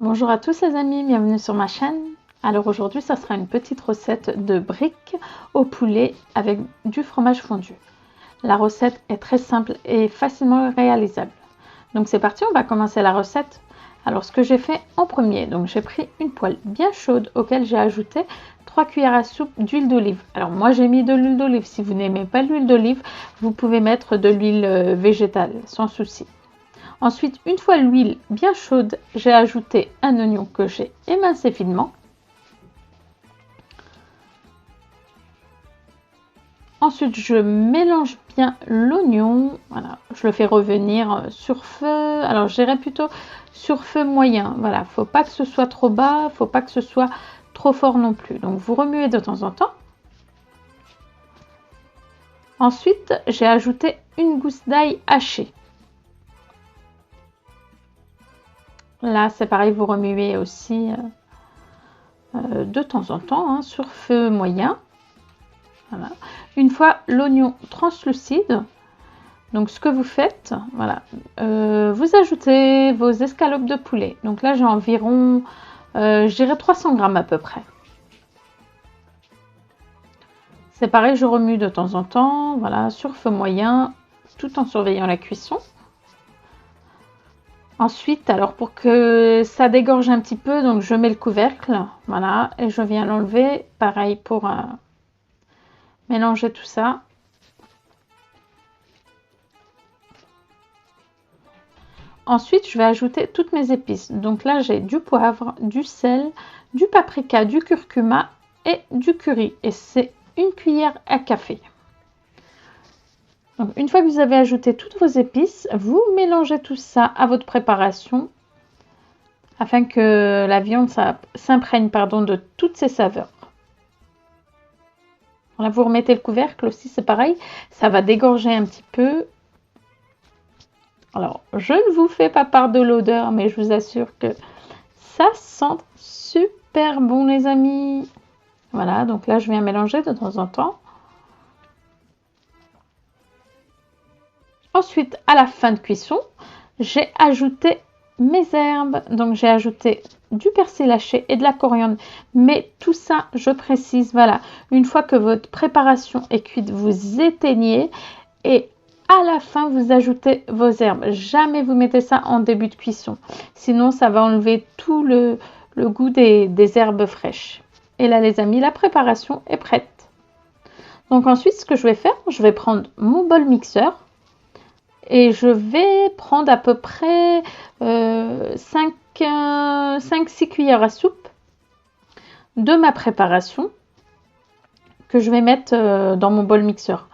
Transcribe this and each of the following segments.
Bonjour à tous les amis, bienvenue sur ma chaîne. Alors aujourd'hui, ça sera une petite recette de briques au poulet avec du fromage fondu. La recette est très simple et facilement réalisable. Donc c'est parti, on va commencer la recette. Alors ce que j'ai fait en premier, donc j'ai pris une poêle bien chaude auquel j'ai ajouté 3 cuillères à soupe d'huile d'olive. Alors moi j'ai mis de l'huile d'olive, si vous n'aimez pas l'huile d'olive, vous pouvez mettre de l'huile végétale sans souci. Ensuite, une fois l'huile bien chaude, j'ai ajouté un oignon que j'ai émincé finement. Ensuite, je mélange bien l'oignon. Voilà, je le fais revenir sur feu. Alors, je dirais plutôt sur feu moyen. Voilà, faut pas que ce soit trop bas, faut pas que ce soit trop fort non plus. Donc, vous remuez de temps en temps. Ensuite, j'ai ajouté une gousse d'ail hachée. Là, c'est pareil, vous remuez aussi de temps en temps hein, sur feu moyen. Voilà. Une fois l'oignon translucide, donc ce que vous faites, voilà, vous ajoutez vos escalopes de poulet. Donc là, j'ai environ, je dirais 300 grammes à peu près. C'est pareil, je remue de temps en temps, voilà, sur feu moyen, tout en surveillant la cuisson. Ensuite, alors pour que ça dégorge un petit peu, donc je mets le couvercle, voilà, et je viens l'enlever. Pareil pour mélanger tout ça. Ensuite, je vais ajouter toutes mes épices. Donc là, j'ai du poivre, du sel, du paprika, du curcuma et du curry. Et c'est une cuillère à café. Donc, une fois que vous avez ajouté toutes vos épices, vous mélangez tout ça à votre préparation afin que la viande s'imprègne de toutes ces saveurs. Là, vous remettez le couvercle aussi, c'est pareil. Ça va dégorger un petit peu. Alors, je ne vous fais pas part de l'odeur, mais je vous assure que ça sent super bon, les amis. Voilà, donc là, je viens mélanger de temps en temps. Ensuite, à la fin de cuisson, j'ai ajouté mes herbes. Donc, j'ai ajouté du persil haché et de la coriandre. Mais tout ça, je précise, voilà, une fois que votre préparation est cuite, vous éteignez et à la fin, vous ajoutez vos herbes. Jamais vous mettez ça en début de cuisson. Sinon, ça va enlever tout le goût des herbes fraîches. Et là, les amis, la préparation est prête. Donc ensuite, ce que je vais faire, je vais prendre mon bol mixeur et je vais prendre à peu près 5-6 cuillères à soupe de ma préparation que je vais mettre dans mon bol mixeur.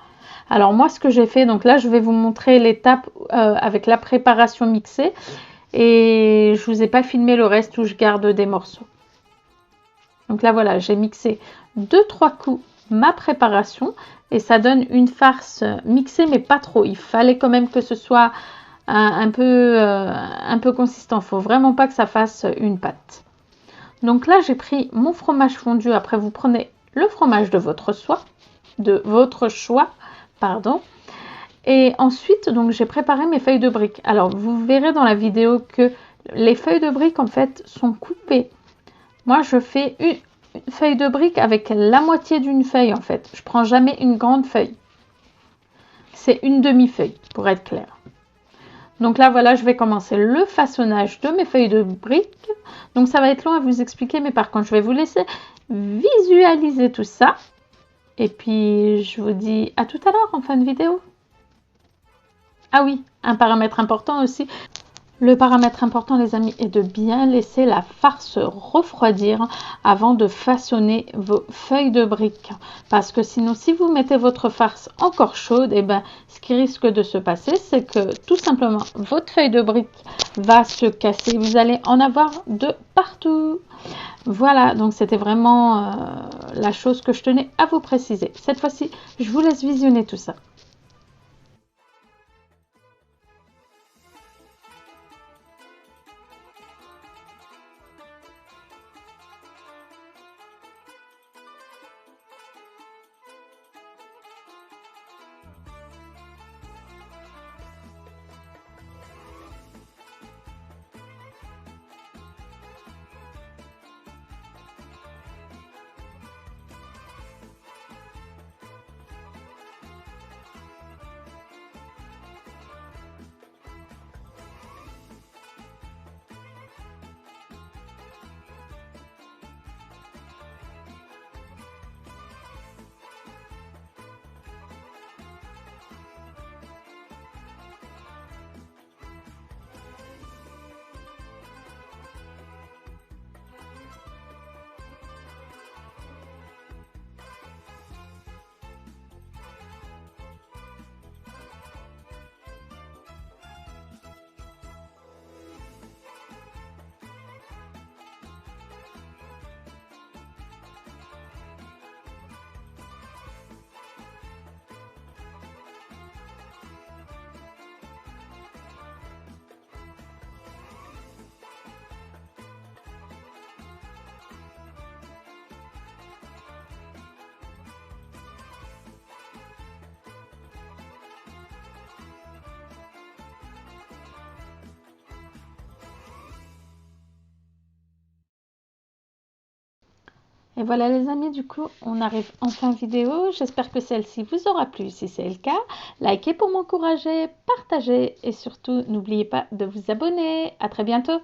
Alors moi, ce que j'ai fait, donc là, je vais vous montrer l'étape avec la préparation mixée et je vous ai pas filmé le reste où je garde des morceaux. Donc là, voilà, j'ai mixé 2-3 coups ma préparation et ça donne une farce mixée, mais pas trop. Il fallait quand même que ce soit un peu consistant. Il ne faut vraiment pas que ça fasse une pâte. Donc là, j'ai pris mon fromage fondu. Après, vous prenez le fromage de votre choix, pardon. Et ensuite, donc j'ai préparé mes feuilles de briques. Alors, vous verrez dans la vidéo que les feuilles de briques, en fait, sont coupées. Moi, je fais une feuille de brique avec la moitié d'une feuille, en fait. Je prends jamais une grande feuille. C'est une demi-feuille, pour être clair. Donc là, voilà, je vais commencer le façonnage de mes feuilles de briques. Donc, ça va être long à vous expliquer, mais par contre, je vais vous laisser visualiser tout ça. Et puis, je vous dis à tout à l'heure en fin de vidéo. Ah oui, un paramètre important aussi. Le paramètre important, les amis, est de bien laisser la farce refroidir avant de façonner vos feuilles de briques. Parce que sinon, si vous mettez votre farce encore chaude, et ben, ce qui risque de se passer, c'est que tout simplement, votre feuille de brique va se casser. Vous allez en avoir de partout. Voilà, donc c'était vraiment la chose que je tenais à vous préciser. Cette fois-ci, je vous laisse visionner tout ça. Et voilà les amis, du coup, on arrive en fin de vidéo. J'espère que celle-ci vous aura plu. Si c'est le cas, likez pour m'encourager, partagez et surtout, n'oubliez pas de vous abonner. À très bientôt.